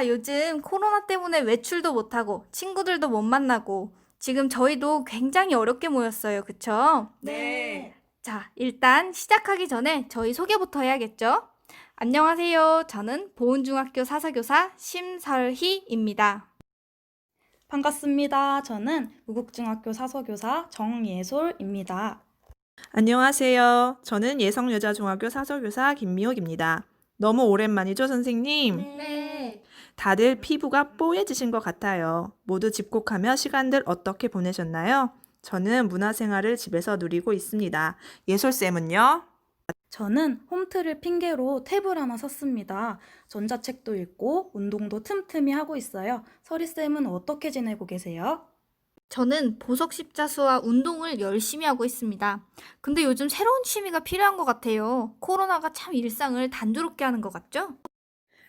우리가 요즘 코로나 때문에 외출도 못하고 친구들도 못 만나고 지금 저희도 굉장히 어렵게 모였어요. 그쵸? 네. 자, 일단 시작하기 전에 저희 소개부터 해야겠죠? 안녕하세요. 저는 보은중학교 사사교사 심설희입니다. 반갑습니다. 저는 우국중학교 사서교사 정예솔입니다. 안녕하세요. 저는 예성여자중학교 사서교사 김미옥입니다. 너무 오랜만이죠, 선생님? 네. 다들 피부가 뽀얘지신 것 같아요. 모두 집콕하며 시간들 어떻게 보내셨나요? 저는 문화생활을 집에서 누리고 있습니다. 예솔쌤은요? 저는 홈트를 핑계로 탭을 하나 샀습니다. 전자책도 읽고 운동도 틈틈이 하고 있어요. 서리쌤은 어떻게 지내고 계세요? 저는 보석 십자수와 운동을 열심히 하고 있습니다. 근데 요즘 새로운 취미가 필요한 것 같아요. 코로나가 참 일상을 단조롭게 하는 것 같죠?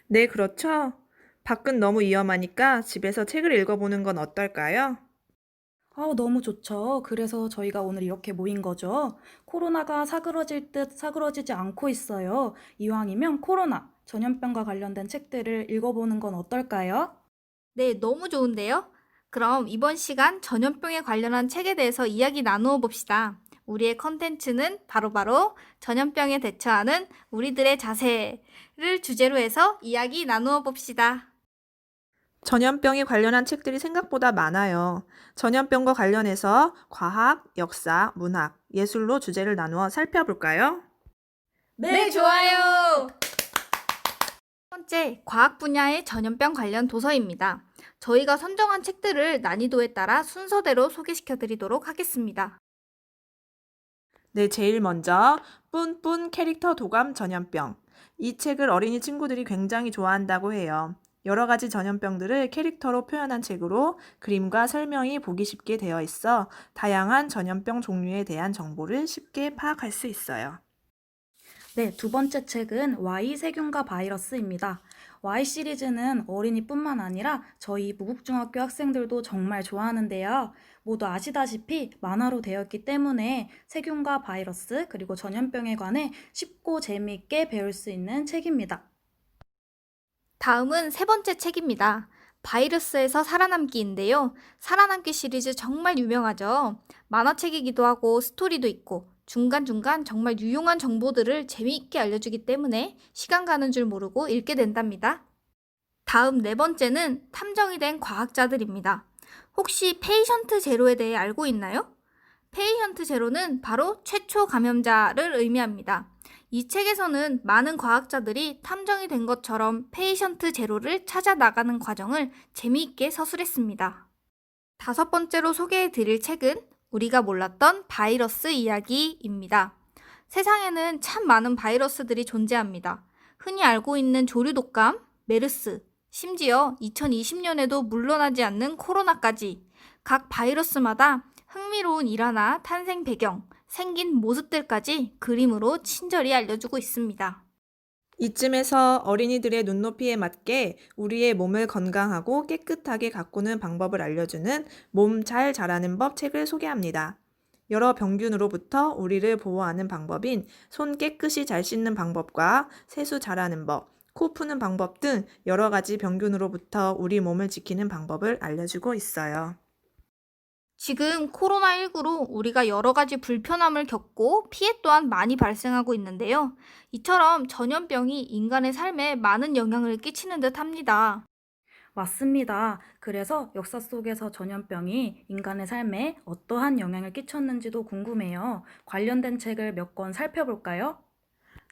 네, 그렇죠. 밖은 너무 위험하니까 집에서 책을 읽어보는 건 어떨까요? 너무 좋죠. 그래서 저희가 오늘 이렇게 모인 거죠. 코로나가 사그러질 듯 사그러지지 않고 있어요. 이왕이면 코로나, 전염병과 관련된 책들을 읽어보는 건 어떨까요? 네, 너무 좋은데요? 그럼 이번 시간 전염병에 관련한 책에 대해서 이야기 나누어 봅시다. 우리의 컨텐츠는 바로바로 전염병에 대처하는 우리들의 자세를 주제로 해서 이야기 나누어 봅시다. 전염병에 관련한 책들이 생각보다 많아요. 전염병과 관련해서 과학, 역사, 문학, 예술로 주제를 나누어 살펴볼까요? 네, 좋아요. 첫 번째, 과학 분야의 전염병 관련 도서입니다. 저희가 선정한 책들을 난이도에 따라 순서대로 소개시켜 드리도록 하겠습니다. 네, 제일 먼저 뿐뿐 캐릭터 도감 전염병. 이 책을 어린이 친구들이 굉장히 좋아한다고 해요. 여러 가지 전염병들을 캐릭터로 표현한 책으로 그림과 설명이 보기 쉽게 되어 있어 다양한 전염병 종류에 대한 정보를 쉽게 파악할 수 있어요. 네, 두 번째 책은 Y 세균과 바이러스입니다. Y 시리즈는 어린이뿐만 아니라 저희 무국중학교 학생들도 정말 좋아하는데요. 모두 아시다시피 만화로 되어 있기 때문에 세균과 바이러스 그리고 전염병에 관해 쉽고 재미있게 배울 수 있는 책입니다. 다음은 세 번째 책입니다. 바이러스에서 살아남기인데요. 살아남기 시리즈 정말 유명하죠. 만화책이기도 하고 스토리도 있고 중간중간 정말 유용한 정보들을 재미있게 알려주기 때문에 시간 가는 줄 모르고 읽게 된답니다. 다음 네 번째는 탐정이 된 과학자들입니다. 혹시 페이션트 제로에 대해 알고 있나요? 페이션트 제로는 바로 최초 감염자를 의미합니다. 이 책에서는 많은 과학자들이 탐정이 된 것처럼 페이션트 제로를 찾아 나가는 과정을 재미있게 서술했습니다. 다섯 번째로 소개해 드릴 책은 우리가 몰랐던 바이러스 이야기입니다. 세상에는 참 많은 바이러스들이 존재합니다. 흔히 알고 있는 조류독감, 메르스, 심지어 2020년에도 물러나지 않는 코로나까지 각 바이러스마다 흥미로운 일화나 탄생 배경, 생긴 모습들까지 그림으로 친절히 알려주고 있습니다. 이쯤에서 어린이들의 눈높이에 맞게 우리의 몸을 건강하고 깨끗하게 가꾸는 방법을 알려주는 몸 잘 자라는 법 책을 소개합니다. 여러 병균으로부터 우리를 보호하는 방법인 손 깨끗이 잘 씻는 방법과 세수 잘하는 법, 코 푸는 방법 등 여러 가지 병균으로부터 우리 몸을 지키는 방법을 알려주고 있어요. 지금 코로나19로 우리가 여러 가지 불편함을 겪고 피해 또한 많이 발생하고 있는데요. 이처럼 전염병이 인간의 삶에 많은 영향을 끼치는 듯 합니다. 맞습니다. 그래서 역사 속에서 전염병이 인간의 삶에 어떠한 영향을 끼쳤는지도 궁금해요. 관련된 책을 몇 권 살펴볼까요?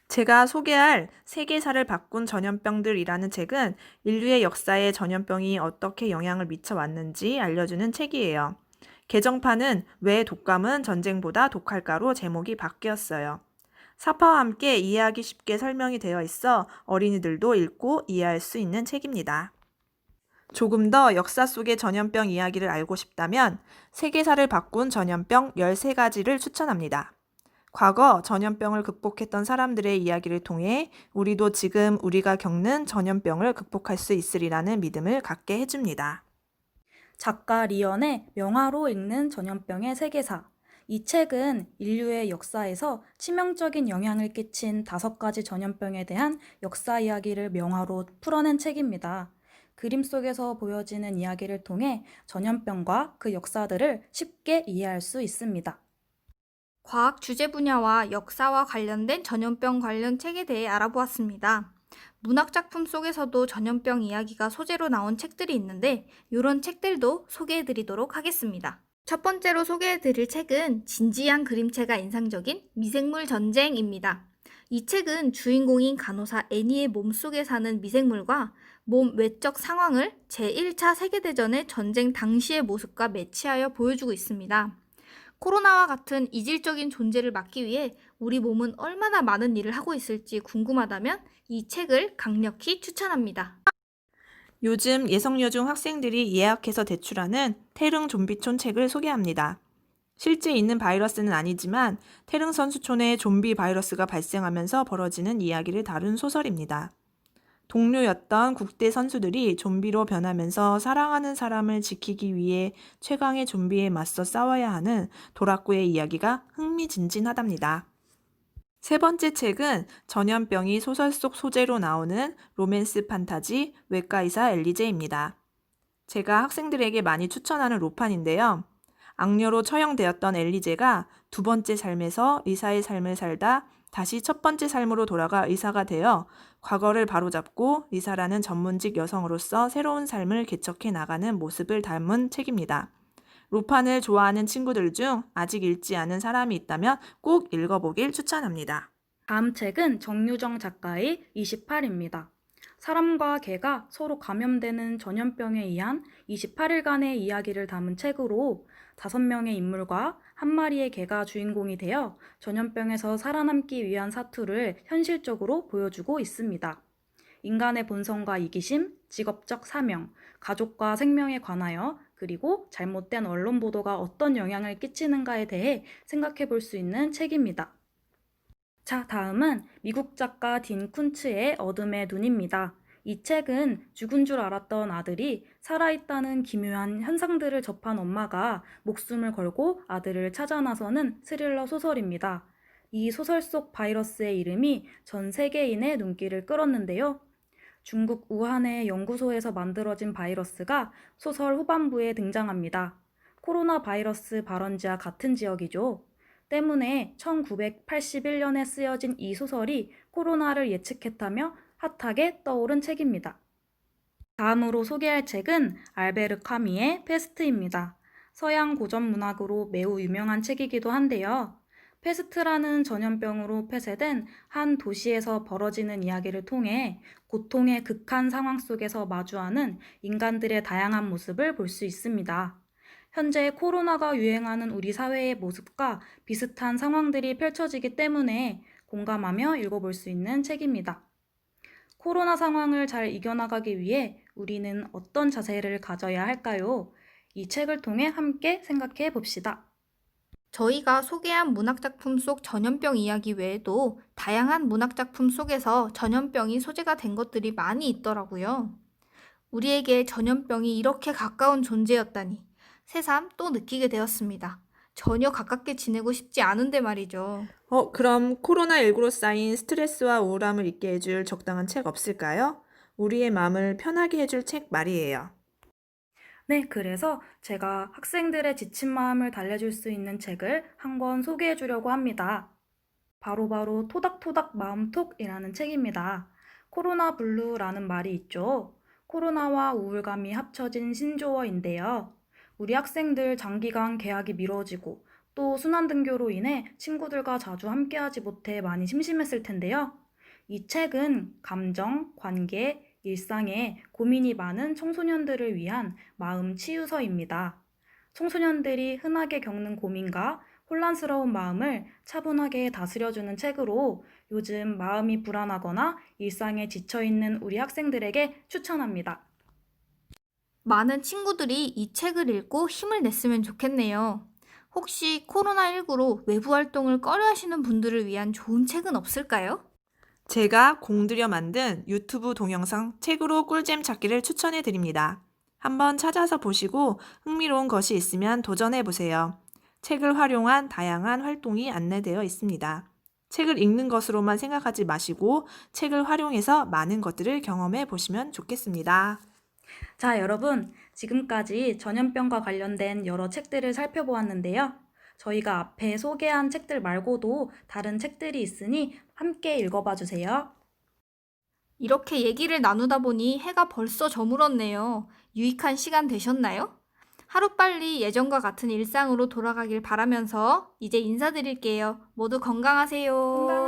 제가 소개할 세계사를 바꾼 전염병들이라는 책은 인류의 역사에 전염병이 어떻게 영향을 미쳐왔는지 알려주는 책이에요. 개정판은 왜 독감은 전쟁보다 독할까로 제목이 바뀌었어요. 사파와 함께 이해하기 쉽게 설명이 되어 있어 어린이들도 읽고 이해할 수 있는 책입니다. 조금 더 역사 속의 전염병 이야기를 알고 싶다면 세계사를 바꾼 전염병 13가지를 추천합니다. 과거 전염병을 극복했던 사람들의 이야기를 통해 우리도 지금 우리가 겪는 전염병을 극복할 수 있으리라는 믿음을 갖게 해줍니다. 작가 리언의 명화로 읽는 전염병의 세계사. 이 책은 인류의 역사에서 치명적인 영향을 끼친 5가지 전염병에 대한 역사 이야기를 명화로 풀어낸 책입니다. 그림 속에서 보여지는 이야기를 통해 전염병과 그 역사들을 쉽게 이해할 수 있습니다. 과학 주제 분야와 역사와 관련된 전염병 관련 책에 대해 알아보았습니다. 문학 작품 속에서도 전염병 이야기가 소재로 나온 책들이 있는데 이런 책들도 소개해 드리도록 하겠습니다. 첫 번째로 소개해 드릴 책은 진지한 그림체가 인상적인 미생물 전쟁입니다. 이 책은 주인공인 간호사 애니의 몸속에 사는 미생물과 몸 외적 상황을 제1차 세계대전의 전쟁 당시의 모습과 매치하여 보여주고 있습니다. 코로나와 같은 이질적인 존재를 막기 위해 우리 몸은 얼마나 많은 일을 하고 있을지 궁금하다면 이 책을 강력히 추천합니다. 요즘 예성여중 학생들이 예약해서 대출하는 태릉 좀비촌 책을 소개합니다. 실제 있는 바이러스는 아니지만 태릉 선수촌에 좀비 바이러스가 발생하면서 벌어지는 이야기를 다룬 소설입니다. 동료였던 국대 선수들이 좀비로 변하면서 사랑하는 사람을 지키기 위해 최강의 좀비에 맞서 싸워야 하는 도라꾸의 이야기가 흥미진진하답니다. 세 번째 책은 전염병이 소설 속 소재로 나오는 로맨스 판타지 외과의사 엘리제입니다. 제가 학생들에게 많이 추천하는 로판인데요. 악녀로 처형되었던 엘리제가 두 번째 삶에서 의사의 삶을 살다 다시 첫 번째 삶으로 돌아가 의사가 되어 과거를 바로잡고 의사라는 전문직 여성으로서 새로운 삶을 개척해 나가는 모습을 담은 책입니다. 로판을 좋아하는 친구들 중 아직 읽지 않은 사람이 있다면 꼭 읽어보길 추천합니다. 다음 책은 정유정 작가의 28입니다. 사람과 개가 서로 감염되는 전염병에 의한 28일간의 이야기를 담은 책으로 5명의 인물과 한 마리의 개가 주인공이 되어 전염병에서 살아남기 위한 사투를 현실적으로 보여주고 있습니다. 인간의 본성과 이기심, 직업적 사명, 가족과 생명에 관하여 그리고 잘못된 언론 보도가 어떤 영향을 끼치는가에 대해 생각해 볼 수 있는 책입니다. 자, 다음은 미국 작가 딘 쿤츠의 어둠의 눈입니다. 이 책은 죽은 줄 알았던 아들이 살아있다는 기묘한 현상들을 접한 엄마가 목숨을 걸고 아들을 찾아 나서는 스릴러 소설입니다. 이 소설 속 바이러스의 이름이 전 세계인의 눈길을 끌었는데요. 중국 우한의 연구소에서 만들어진 바이러스가 소설 후반부에 등장합니다. 코로나 바이러스 발원지와 같은 지역이죠. 때문에 1981년에 쓰여진 이 소설이 코로나를 예측했다며 핫하게 떠오른 책입니다. 다음으로 소개할 책은 알베르 카미의 페스트입니다. 서양 고전 문학으로 매우 유명한 책이기도 한데요. 페스트라는 전염병으로 폐쇄된 한 도시에서 벌어지는 이야기를 통해 고통의 극한 상황 속에서 마주하는 인간들의 다양한 모습을 볼 수 있습니다. 현재 코로나가 유행하는 우리 사회의 모습과 비슷한 상황들이 펼쳐지기 때문에 공감하며 읽어볼 수 있는 책입니다. 코로나 상황을 잘 이겨나가기 위해 우리는 어떤 자세를 가져야 할까요? 이 책을 통해 함께 생각해 봅시다. 저희가 소개한 문학작품 속 전염병 이야기 외에도 다양한 문학작품 속에서 전염병이 소재가 된 것들이 많이 있더라고요. 우리에게 전염병이 이렇게 가까운 존재였다니 새삼 또 느끼게 되었습니다. 전혀 가깝게 지내고 싶지 않은데 말이죠. 그럼 코로나19로 쌓인 스트레스와 우울함을 잊게 해줄 적당한 책 없을까요? 우리의 마음을 편하게 해줄 책 말이에요. 네, 그래서 제가 학생들의 지친 마음을 달래줄 수 있는 책을 한 권 소개해 주려고 합니다. 바로 토닥토닥 마음톡이라는 책입니다. 코로나 블루라는 말이 있죠. 코로나와 우울감이 합쳐진 신조어인데요. 우리 학생들 장기간 개학이 미뤄지고 또 순환등교로 인해 친구들과 자주 함께하지 못해 많이 심심했을 텐데요. 이 책은 감정, 관계, 일상에 고민이 많은 청소년들을 위한 마음 치유서입니다. 청소년들이 흔하게 겪는 고민과 혼란스러운 마음을 차분하게 다스려주는 책으로 요즘 마음이 불안하거나 일상에 지쳐있는 우리 학생들에게 추천합니다. 많은 친구들이 이 책을 읽고 힘을 냈으면 좋겠네요. 혹시 코로나19로 외부 활동을 꺼려 하시는 분들을 위한 좋은 책은 없을까요? 제가 공들여 만든 유튜브 동영상 책으로 꿀잼 찾기를 추천해 드립니다. 한번 찾아서 보시고 흥미로운 것이 있으면 도전해 보세요. 책을 활용한 다양한 활동이 안내되어 있습니다. 책을 읽는 것으로만 생각하지 마시고 책을 활용해서 많은 것들을 경험해 보시면 좋겠습니다. 자, 여러분, 지금까지 전염병과 관련된 여러 책들을 살펴보았는데요. 저희가 앞에 소개한 책들 말고도 다른 책들이 있으니 함께 읽어봐 주세요. 이렇게 얘기를 나누다 보니 해가 벌써 저물었네요. 유익한 시간 되셨나요? 하루빨리 예전과 같은 일상으로 돌아가길 바라면서 이제 인사드릴게요. 모두 건강하세요.